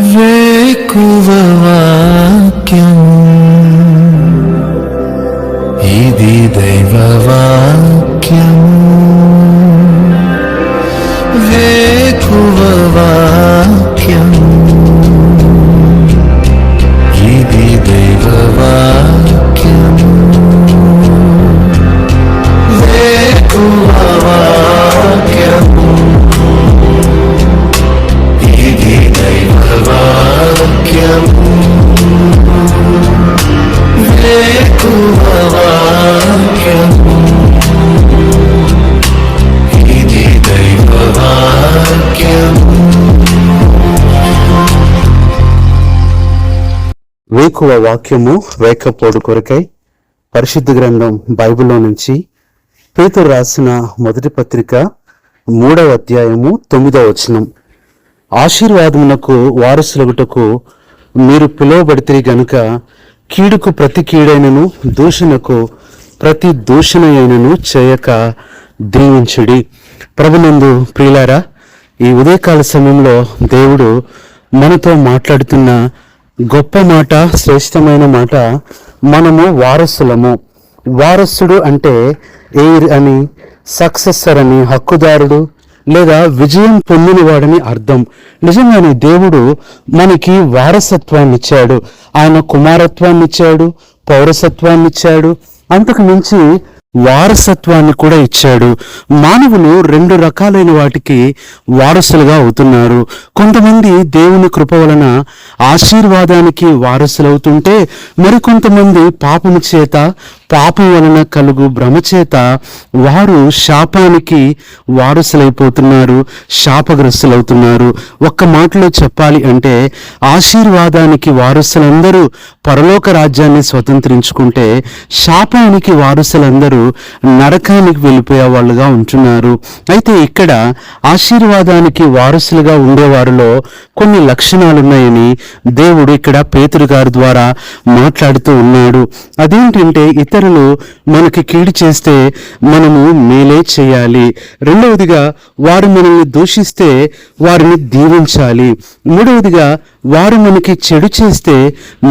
వేకువ వాక్యము ఇది దైవ వాక్యము. వేకువ వాక్యము ఇది దైవ వాక్యము. వేకువ వాక్యము ఇది దైవ వాక్యము. వేకువ వాక్యము ఇది దైవ వాక్యము. వేకువ వాక్యము వేకపోడు కొరకై పరిశుద్ధ గ్రంథం బైబిల్లో నుంచి పేతురు రాసిన మొదటి పత్రిక 3వ అధ్యాయము 9వ వచనం. ఆశీర్వాదమునకు వారసులగుటకు మీరు పిలువబడితిరి గనుక కీడుకు ప్రతి కీడైనను దూషణకు ప్రతి దూషణ అయినను చేయక దీవించుడి. ప్రభునందు ప్రియులారా, ఈ ఉదయకాల సమయంలో దేవుడు మనతో మాట్లాడుతున్న గొప్ప మాట, శ్రేష్టమైన మాట, మనము వారసులము. వారసుడు అంటే ఎయిర్ అని, సక్సెసర్ అని, హక్కుదారుడు లేదా విజయం పొందినవాడని అర్థం. నిజంగానే దేవుడు మనకి వారసత్వాన్ని ఇచ్చాడు. ఆయన కుమారత్వాన్ని ఇచ్చాడు, పౌరసత్వాన్ని ఇచ్చాడు, అంతకు మించి వారసత్వాన్ని కూడా ఇచ్చాడు. మానవులు 2 రకాలైన వాటికి వారసులుగా అవుతున్నారు. కొంతమంది దేవుని కృప వలన ఆశీర్వాదానికి వారసులవుతుంటే, మరికొంతమంది పాపము చేత, పాపం వలన కలుగు భ్రమ చేత వారు శాపానికి వారసులైపోతున్నారు, శాపగ్రస్తులవుతున్నారు. ఒక్క మాటలో చెప్పాలి అంటే, ఆశీర్వాదానికి వారసులందరూ పరలోక రాజ్యాన్ని స్వతంత్రించుకుంటే, శాపానికి వారసులందరూ నరకానికి వెళ్ళిపోయే వాళ్ళుగా ఉంటున్నారు. అయితే ఇక్కడ ఆశీర్వాదానికి వారసులుగా ఉండేవారిలో కొన్ని లక్షణాలున్నాయని దేవుడు ఇక్కడ పేతురు గారి ద్వారా మాట్లాడుతూ ఉన్నాడు. అదేంటంటే, ఇతరులు మనకి కీడు చేస్తే మనము మేలే చేయాలి. రెండవదిగా, వారు మనల్ని దూషిస్తే వారిని దీవించాలి. మూడవదిగా, వారు మనకి చెడు చేస్తే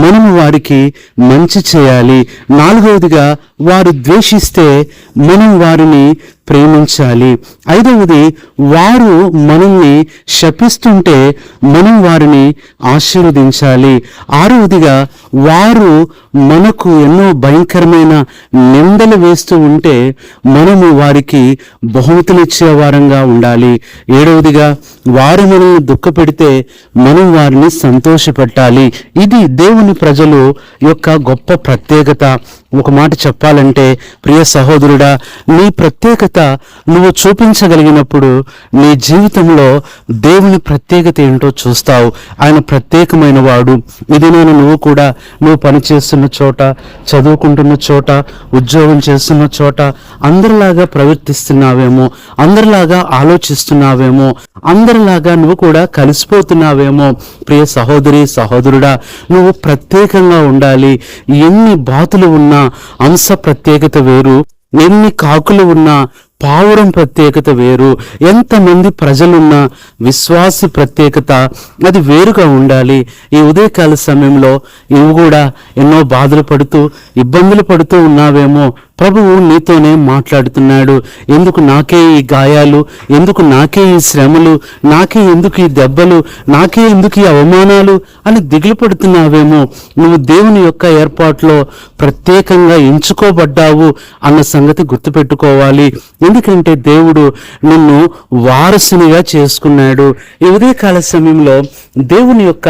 మనము వారికి మంచి చేయాలి. నాలుగవదిగా, వారు ద్వేషిస్తే మనం వారిని ప్రేమించాలి. ఐదవది, వారు మనల్ని శపిస్తుంటే మనం వారిని ఆశీర్వదించాలి. ఆరవదిగా, వారు మనకు ఎన్నో భయంకరమైన నిందలు వేస్తూ ఉంటే మనము వారికి బహుమతులు ఇచ్చే వారంగా ఉండాలి. ఏడవదిగా, వారు మనల్ని దుఃఖపెడితే మనం వారిని సంతోషపెట్టాలి. ఇది దేవుని ప్రజలు యొక్క గొప్ప ప్రత్యేకత. ఒక మాట చెప్పాలంటే, ప్రియ సహోదరుడా, నీ ప్రత్యేకత నువ్వు చూపించగలిగినప్పుడు నీ జీవితంలో దేవుని ప్రత్యేకత ఏంటో చూస్తావు. ఆయన ప్రత్యేకమైన వాడు. ఇది నువ్వు కూడా నువ్వు పనిచేస్తున్న చోట, చదువుకుంటున్న చోట, ఉద్యోగం చేస్తున్న చోట అందరిలాగా ప్రవర్తిస్తున్నావేమో, అందరిలాగా ఆలోచిస్తున్నావేమో, అందరిలాగా నువ్వు కూడా కలిసిపోతున్నావేమో. ప్రియ సహోదరి, సహోదరుడా, నువ్వు ప్రత్యేకంగా ఉండాలి. ఎన్ని బాతులు ఉన్నా అంశ ప్రత్యేకత వేరు, ఎన్ని కాకులు ఉన్నా పావురం ప్రత్యేకత వేరు, ఎంతమంది ప్రజలున్నా విశ్వాస ప్రత్యేకత అది వేరుగా ఉండాలి. ఈ ఉదయకాల సమయంలో ఇవి కూడా ఎన్నో బాధలు పడుతూ, ఇబ్బందులు పడుతూ ఉన్నావేమో. ప్రభువు నీతోనే మాట్లాడుతున్నాడు. ఎందుకు నాకే ఈ గాయాలు, ఎందుకు నాకే ఈ శ్రమలు, నాకే ఎందుకు ఈ దెబ్బలు, నాకే ఎందుకు ఈ అవమానాలు అని దిగులు పడుతున్నావేమో. నువ్వు దేవుని యొక్క ఏర్పాట్లో ప్రత్యేకంగా ఎంచుకోబడ్డావు అన్న సంగతి గుర్తుపెట్టుకోవాలి. ఎందుకంటే దేవుడు నిన్ను వారసునిగా చేసుకున్నాడు. ఈ ఉదయకాల సమయంలో దేవుని యొక్క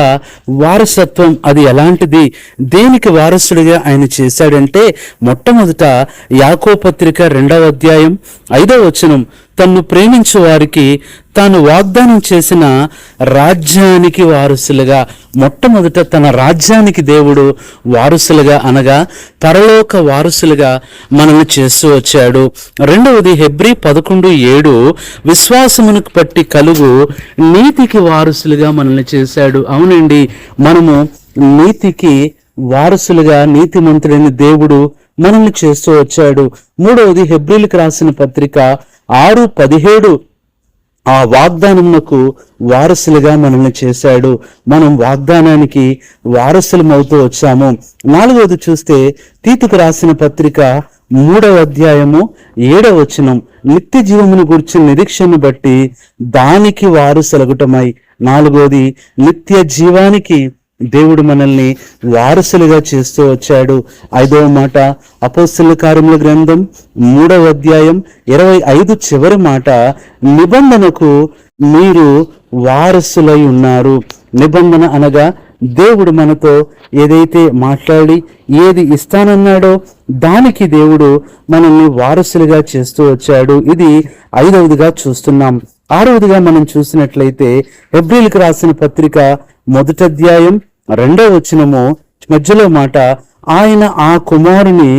వారసత్వం అది ఎలాంటిది, దేనికి వారసుడిగా ఆయన చేశాడంటే, మొట్టమొదట యాకోబు పత్రిక 2వ అధ్యాయం 5వ వచనం, తన్ను ప్రేమించు వారికి తాను వాగ్దానం చేసిన రాజ్యానికి వారసులుగా, మొట్టమొదట తన రాజ్యానికి దేవుడు వారసులుగా అనగా పరలోక వారసులుగా మనల్ని చేస్తూ వచ్చాడు. రెండవది హెబ్రీ 11:7, విశ్వాసమునకు బట్టి కలుగు నీతికి వారసులుగా మనల్ని చేశాడు. అవునండి, మనము నీతికి వారసులుగా, నీతిమంతుడైన దేవుడు మనల్ని చేస్తూ వచ్చాడు. మూడవది హెబ్రీలకు రాసిన పత్రిక 6:17, ఆ వాగ్దానమునకు వారసులుగా మనల్ని చేశాడు. మనం వాగ్దానానికి వారసులమవుతూ వచ్చాము. 4వది చూస్తే తీతుకు రాసిన పత్రిక 3వ అధ్యాయము 7వ వచనం, నిత్య జీవమును గూర్చిన నిరీక్షను బట్టి దానికి వారసులగుటమై. 4వది నిత్య జీవానికి దేవుడు మనల్ని వారసులుగా చేస్తూ వచ్చాడు. 5వ మాట అపోస్తలుల కార్యముల గ్రంథం 3వ అధ్యాయం 25 చివరి మాట, నిబంధనకు మీరు వారసులై ఉన్నారు. నిబంధన అనగా దేవుడు మనతో ఏదైతే మాట్లాడి ఏది ఇస్తానన్నాడో దానికి దేవుడు మనల్ని వారసులుగా చేస్తూ వచ్చాడు. ఇది 5వదిగా చూస్తున్నాం. 6వదిగా మనం చూసినట్లయితే హెబ్రీయులకు రాసిన పత్రిక 1వ అధ్యాయం 2వ వచనము మధ్యలో మాట, ఆయన ఆ కుమారుని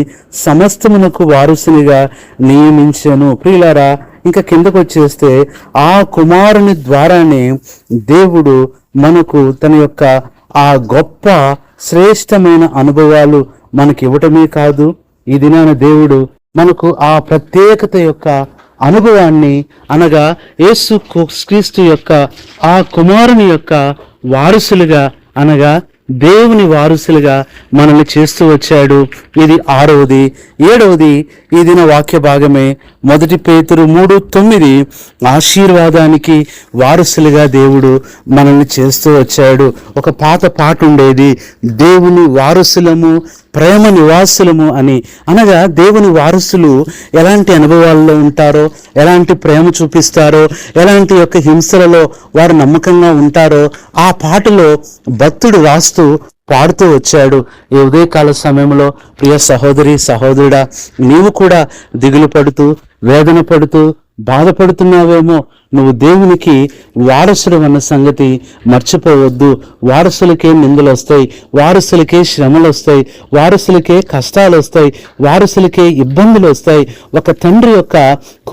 సమస్తమునకు వారసునిగా నియమించెను. ప్రియులారా, ఇంకా కిందకు వచ్చేస్తే ఆ కుమారుని ద్వారానే దేవుడు మనకు తన యొక్క ఆ గొప్ప శ్రేష్టమైన అనుభవాలు మనకి ఇవ్వటమే కాదు, ఈ దినాన దేవుడు మనకు ఆ ప్రత్యేకత యొక్క అనుభవాన్ని అనగా యేసు క్రీస్తు యొక్క ఆ కుమారుని యొక్క వారసులుగా అనగా దేవుని వారసులుగా మనల్ని చేస్తూ వచ్చాడు. ఇది 6వది. 7వది ఈ దిన వాక్య భాగమే 1 పేతురు 3:9, ఆశీర్వాదానికి వారసులుగా దేవుడు మనల్ని చేస్తూ వచ్చాడు. ఒక పాత పాట ఉండేది, దేవుని వారసులము ప్రేమ నివాసులము అని. అనగా దేవుని వారసులు ఎలాంటి అనుభవాల్లో ఉంటారో, ఎలాంటి ప్రేమ చూపిస్తారో, ఎలాంటి యొక్క హింసలలో వారు నమ్మకంగా ఉంటారో ఆ పాటలో భక్తుడు రాస్తూ పాడుతూ వచ్చాడు. ఈ ఉదయకాల సమయంలో ప్రియ సహోదరి సహోదరుడా, నీవు కూడా దిగులు పడుతూ వేదన పడుతూ బాధపడుతున్నావేమో. నువ్వు దేవునికి వారసుడు అన్న సంగతి మర్చిపోవద్దు. వారసులకే నిందలు వస్తాయి, వారసులకే శ్రమలు వస్తాయి, వారసులకే కష్టాలు వస్తాయి, వారసులకే ఇబ్బందులు వస్తాయి. ఒక తండ్రి యొక్క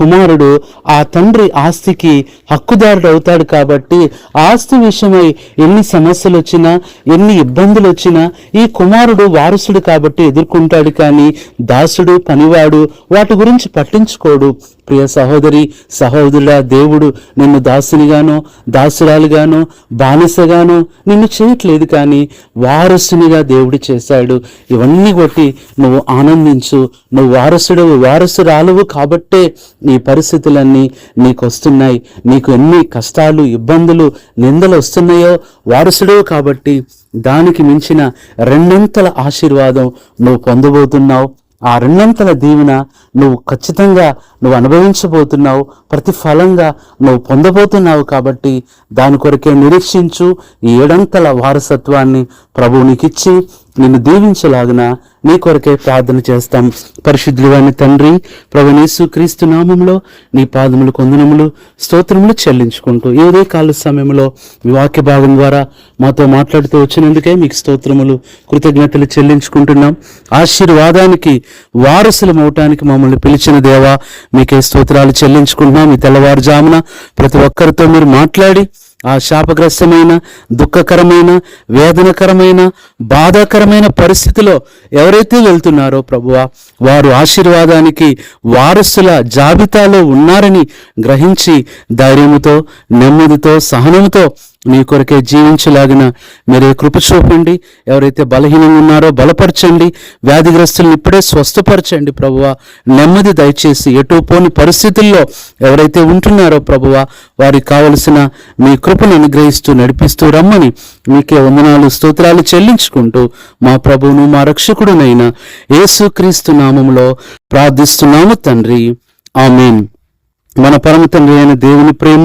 కుమారుడు ఆ తండ్రి ఆస్తికి హక్కుదారుడు అవుతాడు. కాబట్టి ఆస్తి విషయమై ఎన్ని సమస్యలు వచ్చినా, ఎన్ని ఇబ్బందులు వచ్చినా ఈ కుమారుడు వారసుడు కాబట్టి ఎదుర్కొంటాడు. కానీ దాసుడు, పనివాడు వాటి గురించి పట్టించుకోడు. ప్రియ సహోదరి సహోదరుడా, దేవుడు నిన్ను దాసునిగానో దాసురాలుగానో బానిసగానో నిన్ను చేయట్లేదు, కానీ వారసునిగా దేవుడు చేశాడు. ఇవన్నీ కొట్టి నువ్వు ఆనందించు. నువ్వు వారసురాలువు కాబట్టే ఈ పరిస్థితులన్నీ నీకు వస్తున్నాయి. నీకు ఎన్ని కష్టాలు, ఇబ్బందులు, నిందలు వస్తున్నాయో వారసుడు కాబట్టి దానికి మించిన 2 ఆశీర్వాదం నువ్వు పొందబోతున్నావు. ఆ 2 దీవెన నువ్వు ఖచ్చితంగా అనుభవించబోతున్నావు, ప్రతిఫలంగా నువ్వు పొందబోతున్నావు. కాబట్టి దాని కొరకే నిరీక్షించు. ఈ 7 వారసత్వాన్ని ప్రభువు నీకిచ్చి నిన్ను దీవించలాగున నీ కొరకే ప్రార్థన చేస్తాం. పరిశుద్ధుడైన తండ్రి, ప్రభువైన యేసు క్రీస్తు నామములో నీ పాదములు కొందనములు స్తోత్రములు చెల్లించుకుంటూ ఈ ఉదయకాల సమయంలో ఈ వాక్య భాగం ద్వారా మాతో మాట్లాడుతూ వచ్చినందుకే మీకు స్తోత్రములు కృతజ్ఞతలు చెల్లించుకుంటున్నాం. ఆశీర్వాదానికి వారసులం అవటానికి మమ్మల్ని పిలిచిన దేవా మీకే స్తోత్రాలు చెల్లించుకుంటున్నాం. ఈ తెల్లవారుజామున ప్రతి ఒక్కరితో మీరు మాట్లాడి ఆ శాపగ్రస్తమైన, దుఃఖకరమైన, వేదనకరమైన, బాధాకరమైన పరిస్థితిలో ఎవరైతే వెళ్తున్నారో ప్రభువా, వారు ఆశీర్వాదానికి వారసుల జాబితాలో ఉన్నారని గ్రహించి ధైర్యముతో, నెమ్మదితో, సహనముతో మీ కొరకే జీవించలాగిన మీరే కృప చూపండి. ఎవరైతే బలహీనంగా ఉన్నారో బలపరచండి, వ్యాధిగ్రస్తులను ఇప్పుడే స్వస్థపరచండి ప్రభువా. నెమ్మది దయచేసి ఎటు పోని పరిస్థితుల్లో ఎవరైతే ఉంటున్నారో ప్రభువా, వారికి కావలసిన మీ కృపను అనుగ్రహిస్తూ నడిపిస్తూ రమ్మని మీకే వందనాలు స్తోత్రాలు చెల్లించుకుంటూ మా ప్రభువును మా రక్షకుడునైన యేసుక్రీస్తు నామములో ప్రార్థిస్తున్నాము తండ్రి, ఆమేన్. మన పరమ తండ్రి అయిన దేవుని ప్రేమ,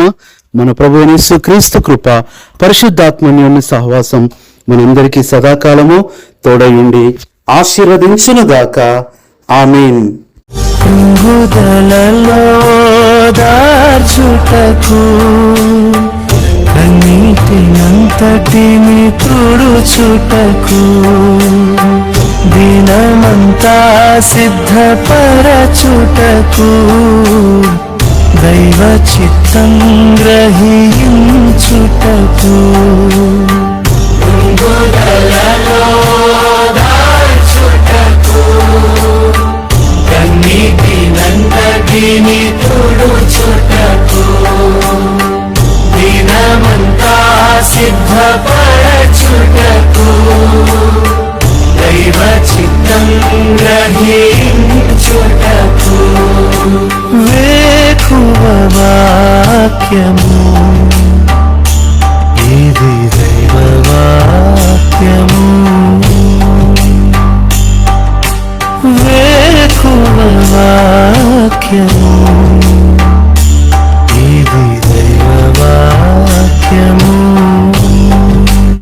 మన ప్రభువైన యేసుక్రీస్తు కృప, పరిశుద్ధాత్మన్యోని సహవాసం మనందరికీ సదాకాలము తోడయుండి ఆశీర్వదించునుగాక. ఆమేన్. దార్చుటకు కన్నీటినంతటిని తుడుచుటకు దినమంతా సిద్ధపరచుటకు దైవ చిత్తం గ్రహించుటకు కన్నీటినంతటిని తుడుచుటకు సిద్ధపరచుటకు దైవ చిత్తం గ్రహించుటకు వేకువ వాక్యము